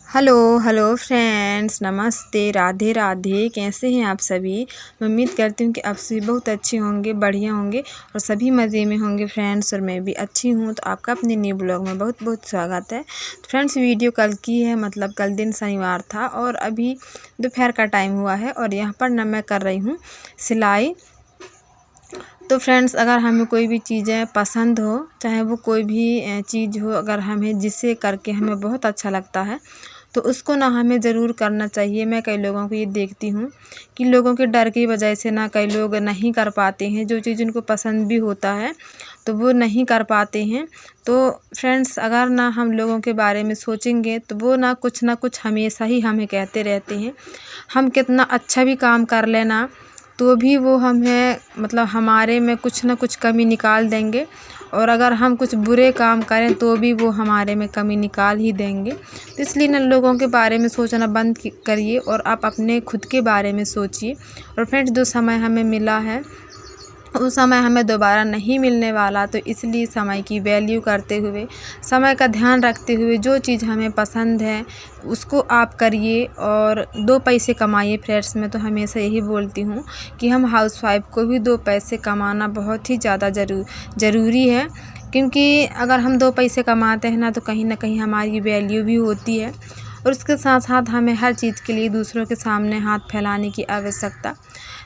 Hello hello friends, नमस्ते, राधे राधे। कैसे हैं आप सभी। मैं उम्मीद करती हूँ कि आप सभी बहुत अच्छे होंगे, बढ़िया होंगे और सभी मज़े में होंगे फ्रेंड्स। और मैं भी अच्छी हूँ। तो आपका अपने न्यू ब्लॉग में बहुत बहुत स्वागत है। तो फ्रेंड्स, वीडियो कल की है, मतलब कल दिन शनिवार था और अभी दोपहर का टाइम हुआ है और यहाँ पर ना मैं कर रही हूँ सिलाई। तो फ्रेंड्स, अगर हमें कोई भी चीज़ें पसंद हो, चाहे वो कोई भी चीज़ हो, अगर हमें जिसे करके हमें बहुत अच्छा लगता है तो उसको ना हमें ज़रूर करना चाहिए। मैं कई लोगों को ये देखती हूँ कि लोगों के डर की वजह से ना कई लोग नहीं कर पाते हैं। जो चीज़ उनको पसंद भी होता है तो वो नहीं कर पाते हैं। तो फ्रेंड्स, अगर ना हम लोगों के बारे में सोचेंगे तो वो ना कुछ हमेशा ही हमें कहते रहते हैं। हम कितना अच्छा भी काम कर लेना तो भी वो हमें, मतलब हमारे में कुछ ना कुछ कमी निकाल देंगे। और अगर हम कुछ बुरे काम करें तो भी वो हमारे में कमी निकाल ही देंगे। तो इसलिए ना लोगों के बारे में सोचना बंद करिए और आप अपने खुद के बारे में सोचिए। और फ्रेंड्स, जो समय हमें मिला है वो समय हमें दोबारा नहीं मिलने वाला। तो इसलिए समय की वैल्यू करते हुए, समय का ध्यान रखते हुए जो चीज़ हमें पसंद है उसको आप करिए और 2 पैसे कमाइए। फ्रेंड्स, मैं तो हमेशा यही बोलती हूँ कि हम हाउसवाइफ को भी 2 पैसे कमाना बहुत ही ज़्यादा ज़रूरी है। क्योंकि अगर हम 2 पैसे कमाते हैं ना तो कहीं ना कहीं हमारी वैल्यू भी होती है। और उसके साथ साथ हमें हर चीज़ के लिए दूसरों के सामने हाथ फैलाने की आवश्यकता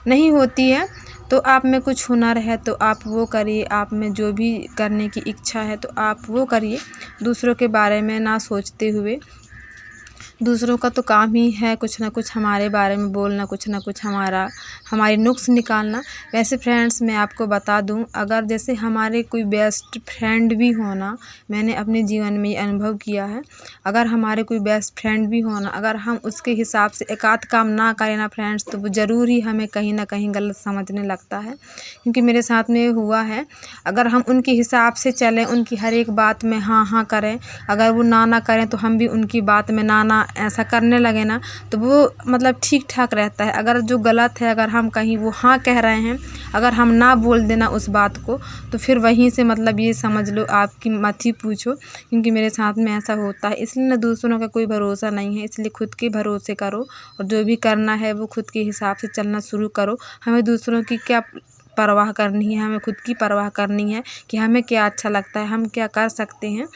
नहीं होती है। तो आप में कुछ हुनर है तो आप वो करिए, आप में जो भी करने की इच्छा है तो आप वो करिए, दूसरों के बारे में ना सोचते हुए। दूसरों का तो काम ही है कुछ ना कुछ हमारे बारे में बोलना, कुछ ना कुछ हमारी नुक्स निकालना। वैसे फ्रेंड्स, मैं आपको बता दूं, अगर जैसे हमारे कोई बेस्ट फ्रेंड भी होना, मैंने अपने जीवन में ये अनुभव किया है, अगर हमारे कोई बेस्ट फ्रेंड भी होना, अगर हम उसके हिसाब से एक आध काम ना करें ना फ्रेंड्स, तो वो ज़रूर ही हमें कहीं ना कहीं गलत समझने लगता है। क्योंकि मेरे साथ में हुआ है, अगर हम उनके हिसाब से चलें, उनकी हर एक बात में हाँ हाँ करें, अगर वो ना करें तो हम भी उनकी बात में ना ऐसा करने लगे ना, तो वो मतलब ठीक ठाक रहता है। अगर जो गलत है, अगर हम कहीं वो हाँ कह रहे हैं, अगर हम ना बोल देना उस बात को, तो फिर वहीं से मतलब ये समझ लो आपकी मत ही पूछो। क्योंकि मेरे साथ में ऐसा होता है। इसलिए ना दूसरों का कोई भरोसा नहीं है, इसलिए खुद के भरोसे करो और जो भी करना है वो खुद के हिसाब से चलना शुरू करो। हमें दूसरों की क्या परवाह करनी है, हमें खुद की परवाह करनी है कि हमें क्या अच्छा लगता है, हम क्या कर सकते हैं।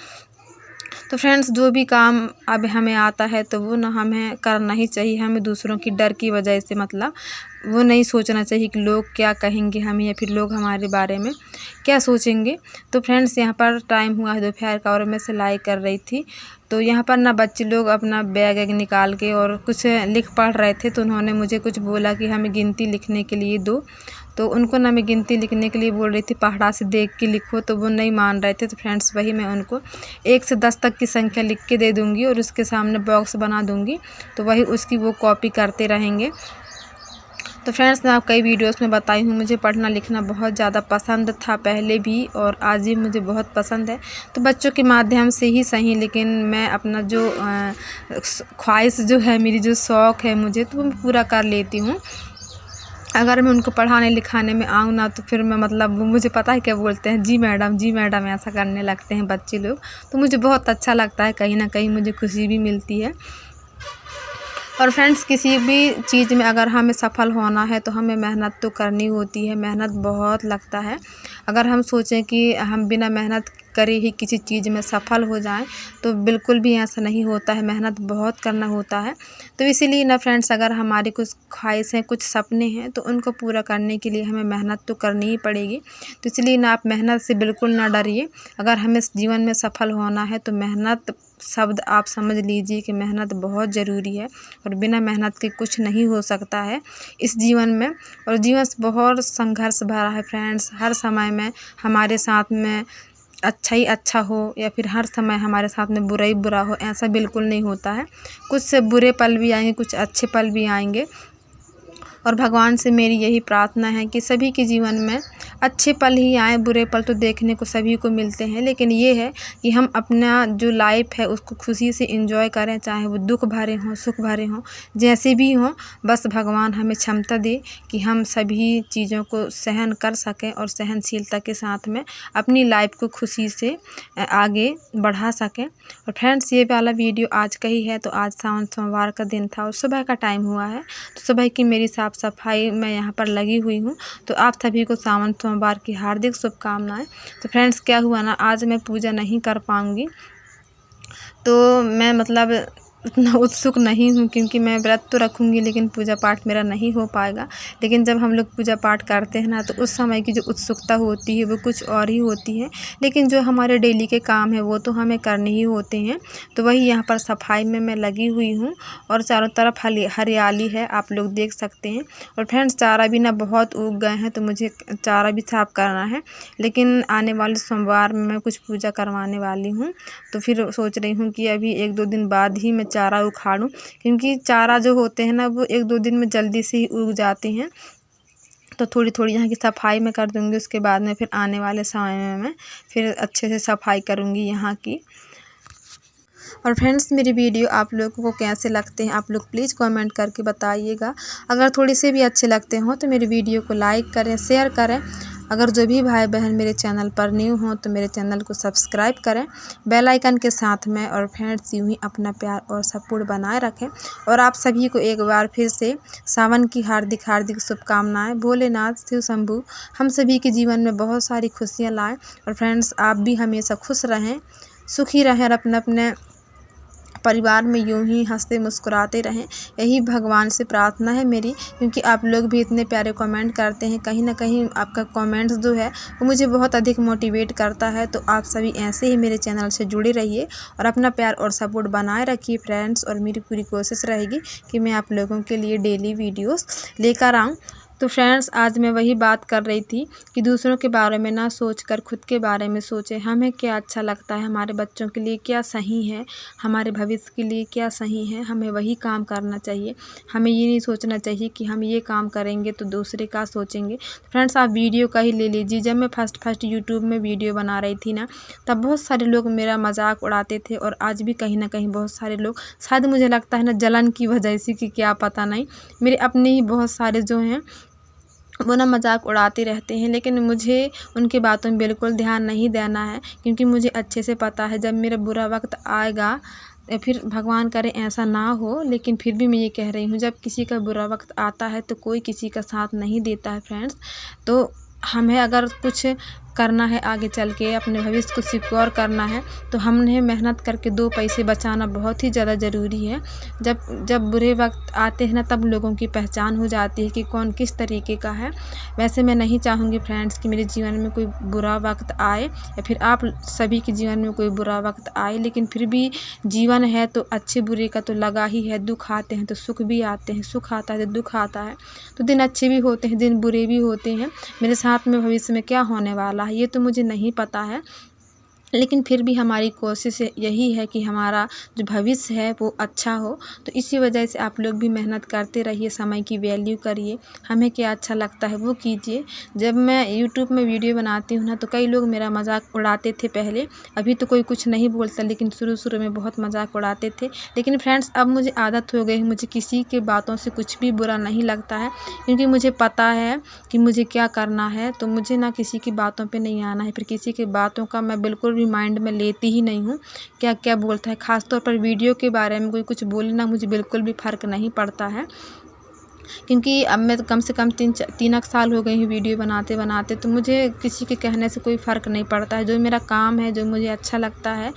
तो फ्रेंड्स, जो भी काम अब हमें आता है तो वो ना हमें करना ही चाहिए। हमें दूसरों की डर की वजह से मतलब वो नहीं सोचना चाहिए कि लोग क्या कहेंगे हमें या फिर लोग हमारे बारे में क्या सोचेंगे। तो फ्रेंड्स, यहाँ पर टाइम हुआ है दोपहर का और मैं सिलाई कर रही थी। तो यहाँ पर ना बच्चे लोग अपना बैग वैग निकाल के और कुछ लिख पढ़ रहे थे। तो उन्होंने मुझे कुछ बोला कि हमें गिनती लिखने के लिए दो। तो उनको ना मैं गिनती लिखने के लिए बोल रही थी, पहाड़ा से देख के लिखो, तो वो नहीं मान रहे थे। तो फ्रेंड्स, वही मैं उनको 1 से 10 तक की संख्या लिख के दे दूँगी और उसके सामने बॉक्स बना दूँगी, तो वही उसकी वो कॉपी करते रहेंगे। तो फ्रेंड्स, मैं आप कई वीडियोस में बताई हूँ, मुझे पढ़ना लिखना बहुत ज़्यादा पसंद था पहले भी और आज भी मुझे बहुत पसंद है। तो बच्चों के माध्यम से ही सही, लेकिन मैं अपना जो ख्वाहिश जो है, मेरी जो शौक़ है मुझे, तो वो मैं पूरा कर लेती हूँ। अगर मैं उनको पढ़ाने लिखाने में आऊँ ना तो फिर मैं, मतलब वो मुझे पता है क्या बोलते हैं, जी मैडम ऐसा करने लगते हैं बच्चे लोग। तो मुझे बहुत अच्छा लगता है, कहीं ना कहीं मुझे खुशी भी मिलती है। और फ्रेंड्स, किसी भी चीज़ में अगर हमें सफल होना है तो हमें मेहनत तो करनी होती है, मेहनत बहुत लगता है। अगर हम सोचें कि हम बिना मेहनत करे ही किसी चीज़ में सफल हो जाएं तो बिल्कुल भी ऐसा नहीं होता है, मेहनत बहुत करना होता है। तो इसीलिए ना फ्रेंड्स, अगर हमारी कुछ ख्वाहिशें, कुछ सपने हैं तो उनको पूरा करने के लिए हमें मेहनत तो करनी ही पड़ेगी। तो इसलिए ना आप मेहनत से बिल्कुल ना डरिए। अगर हमें इस जीवन में सफल होना है तो मेहनत शब्द आप समझ लीजिए कि मेहनत बहुत ज़रूरी है और बिना मेहनत के कुछ नहीं हो सकता है इस जीवन में। और जीवन बहुत संघर्ष भरा है फ्रेंड्स। हर समय में हमारे साथ में अच्छा ही अच्छा हो या फिर हर समय हमारे साथ में बुरा ही बुरा हो, ऐसा बिल्कुल नहीं होता है। कुछ से बुरे पल भी आएंगे, कुछ अच्छे पल भी आएंगे। और भगवान से मेरी यही प्रार्थना है कि सभी के जीवन में अच्छे पल ही आए, बुरे पल तो देखने को सभी को मिलते हैं, लेकिन ये है कि हम अपना जो लाइफ है उसको खुशी से एंजॉय करें, चाहे वो दुख भरे हों, सुख भरे हों, जैसे भी हों। बस भगवान हमें क्षमता दे कि हम सभी चीज़ों को सहन कर सकें और सहनशीलता के साथ में अपनी लाइफ को खुशी से आगे बढ़ा सकें। और फ्रेंड्स, ये वाला वीडियो आज का ही है। तो आज सावन सोमवार का दिन था और सुबह का टाइम हुआ है, तो सुबह की मेरी साफ़ सफाई मैं यहाँ पर लगी हुई हूँ। तो आप सभी को सावन सोमवार की हार्दिक शुभकामनाएं। तो फ्रेंड्स, क्या हुआ ना, आज मैं पूजा नहीं कर पाऊँगी, तो मैं मतलब उतना उत्सुक नहीं हूँ, क्योंकि मैं व्रत तो रखूँगी लेकिन पूजा पाठ मेरा नहीं हो पाएगा। लेकिन जब हम लोग पूजा पाठ करते हैं ना, तो उस समय की जो उत्सुकता होती है वो कुछ और ही होती है। लेकिन जो हमारे डेली के काम है वो तो हमें करने ही होते हैं। तो वही यहाँ पर सफाई में मैं लगी हुई हूँ और चारों तरफ हरियाली है, आप लोग देख सकते हैं। और फ्रेंड्स, चारा भी ना बहुत उग गए हैं, तो मुझे चारा भी साफ करना है। लेकिन आने वाले सोमवार में मैं कुछ पूजा करवाने वाली हूँ, तो फिर सोच रही हूँ कि अभी 1-2 दिन बाद ही मैं चारा उखाड़ूं, क्योंकि चारा जो होते हैं ना वो 1-2 दिन में जल्दी से ही उग जाते हैं। तो थोड़ी थोड़ी यहाँ की सफाई मैं कर दूँगी, उसके बाद में फिर आने वाले समय में मैं फिर अच्छे से सफाई करूँगी यहाँ की। और फ्रेंड्स, मेरी वीडियो आप लोगों को कैसे लगते हैं आप लोग प्लीज़ कमेंट करके बताइएगा। अगर थोड़ी से भी अच्छे लगते हों तो मेरी वीडियो को लाइक करें, शेयर करें। अगर जो भी भाई बहन मेरे चैनल पर न्यू हों तो मेरे चैनल को सब्सक्राइब करें बेल आइकन के साथ में। और फ्रेंड्स, यूँ ही अपना प्यार और सपोर्ट बनाए रखें। और आप सभी को एक बार फिर से सावन की हार्दिक हार्दिक शुभकामनाएं। भोलेनाथ शिव शंभू हम सभी के जीवन में बहुत सारी खुशियाँ लाएं। और फ्रेंड्स, आप भी हमेशा खुश रहें, सुखी रहें और अपने अपने परिवार में यूं ही हंसते मुस्कुराते रहें, यही भगवान से प्रार्थना है मेरी। क्योंकि आप लोग भी इतने प्यारे कमेंट करते हैं, कहीं ना कहीं आपका कमेंट्स जो है वो मुझे बहुत अधिक मोटिवेट करता है। तो आप सभी ऐसे ही मेरे चैनल से जुड़े रहिए और अपना प्यार और सपोर्ट बनाए रखिए फ्रेंड्स। और मेरी पूरी कोशिश रहेगी कि मैं आप लोगों के लिए डेली वीडियोज़ लेकर आऊँ। तो फ्रेंड्स, आज मैं वही बात कर रही थी कि दूसरों के बारे में ना सोचकर खुद के बारे में सोचें। हमें क्या अच्छा लगता है, हमारे बच्चों के लिए क्या सही है, हमारे भविष्य के लिए क्या सही है, हमें वही काम करना चाहिए। हमें ये नहीं सोचना चाहिए कि हम ये काम करेंगे तो दूसरे का सोचेंगे। फ्रेंड्स, आप वीडियो का ही ले लीजिए। जब मैं फर्स्ट यूट्यूब में वीडियो बना रही थी ना, तब बहुत सारे लोग मेरा मजाक उड़ाते थे। और आज भी कहीं ना कहीं बहुत सारे लोग, शायद मुझे लगता है ना जलन की वजह से कि क्या पता नहीं, मेरे अपने ही बहुत सारे जो हैं वो ना मजाक उड़ाते रहते हैं। लेकिन मुझे उनकी बातों में बिल्कुल ध्यान नहीं देना है, क्योंकि मुझे अच्छे से पता है जब मेरा बुरा वक्त आएगा, फिर भगवान करे ऐसा ना हो, लेकिन फिर भी मैं ये कह रही हूँ, जब किसी का बुरा वक्त आता है तो कोई किसी का साथ नहीं देता है फ्रेंड्स। तो हमें अगर कुछ करना है आगे चल के, अपने भविष्य को सिक्योर करना है, तो हमने मेहनत करके 2 पैसे बचाना बहुत ही ज़्यादा ज़रूरी है। जब बुरे वक्त आते हैं ना, तब लोगों की पहचान हो जाती है कि कौन किस तरीके का है। वैसे मैं नहीं चाहूँगी फ्रेंड्स कि मेरे जीवन में कोई बुरा वक्त आए, या फिर आप सभी के जीवन में कोई बुरा वक्त आए। लेकिन फिर भी जीवन है तो अच्छे बुरे का तो लगा ही है। दुख आते हैं तो सुख भी आते हैं, सुख आता है तो दुख आता है। तो दिन अच्छे भी होते हैं, दिन बुरे भी होते हैं। मेरे साथ में भविष्य में क्या होने वाला है ये तो मुझे नहीं पता है, लेकिन फिर भी हमारी कोशिश यही है कि हमारा जो भविष्य है वो अच्छा हो। तो इसी वजह से आप लोग भी मेहनत करते रहिए, समय की वैल्यू करिए, हमें क्या अच्छा लगता है वो कीजिए। जब मैं यूट्यूब में वीडियो बनाती हूँ ना, तो कई लोग मेरा मजाक उड़ाते थे पहले, अभी तो कोई कुछ नहीं बोलता, लेकिन शुरू में बहुत मजाक उड़ाते थे। लेकिन फ्रेंड्स, अब मुझे आदत हो गई है, मुझे किसी के बातों से कुछ भी बुरा नहीं लगता है, क्योंकि मुझे पता है कि मुझे क्या करना है। तो मुझे ना किसी की बातों पर नहीं आना है, फिर किसी की बातों का मैं बिल्कुल भी माइंड में लेती ही नहीं हूँ, क्या क्या बोलता है। ख़ासतौर पर वीडियो के बारे में कोई कुछ बोले ना, मुझे बिल्कुल भी फ़र्क नहीं पड़ता है, क्योंकि अब मैं तो कम से कम 3 साल हो गए हैं वीडियो बनाते बनाते। तो मुझे किसी के कहने से कोई फ़र्क नहीं पड़ता है। जो मेरा काम है, जो मुझे अच्छा लगता है,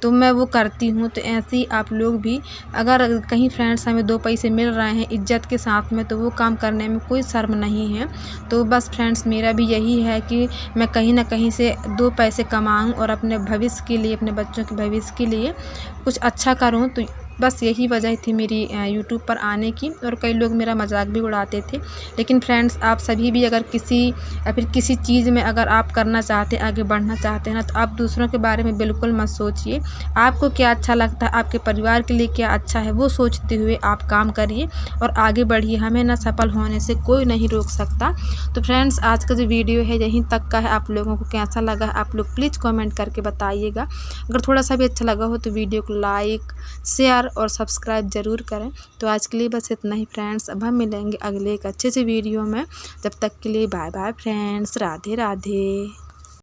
तो मैं वो करती हूँ। तो ऐसे ही आप लोग भी, अगर कहीं फ्रेंड्स हमें 2 पैसे मिल रहे हैं इज्जत के साथ में, तो वो काम करने में कोई शर्म नहीं है। तो बस फ्रेंड्स, मेरा भी यही है कि मैं कहीं ना कहीं से 2 पैसे कमाऊँ और अपने भविष्य के लिए, अपने बच्चों के भविष्य के लिए कुछ अच्छा करूँ। तो बस यही वजह थी मेरी यूट्यूब पर आने की। और कई लोग मेरा मजाक भी उड़ाते थे। लेकिन फ्रेंड्स, आप सभी भी अगर किसी या फिर किसी चीज़ में अगर आप करना चाहते हैं, आगे बढ़ना चाहते हैं ना, तो आप दूसरों के बारे में बिल्कुल मत सोचिए। आपको क्या अच्छा लगता है, आपके परिवार के लिए क्या अच्छा है, वो सोचते हुए आप काम करिए और आगे बढ़िए। हमें ना सफल होने से कोई नहीं रोक सकता। तो फ्रेंड्स, आज का जो वीडियो है यहीं तक का है। आप लोगों को कैसा लगा आप लोग प्लीज़ कमेंट करके बताइएगा। अगर थोड़ा सा भी अच्छा लगा हो तो वीडियो को लाइक, शेयर और सब्सक्राइब ज़रूर करें। तो आज के लिए बस इतना ही फ्रेंड्स। अब हम मिलेंगे अगले एक अच्छे से वीडियो में। जब तक के लिए bye bye friends. Radhe Radhe.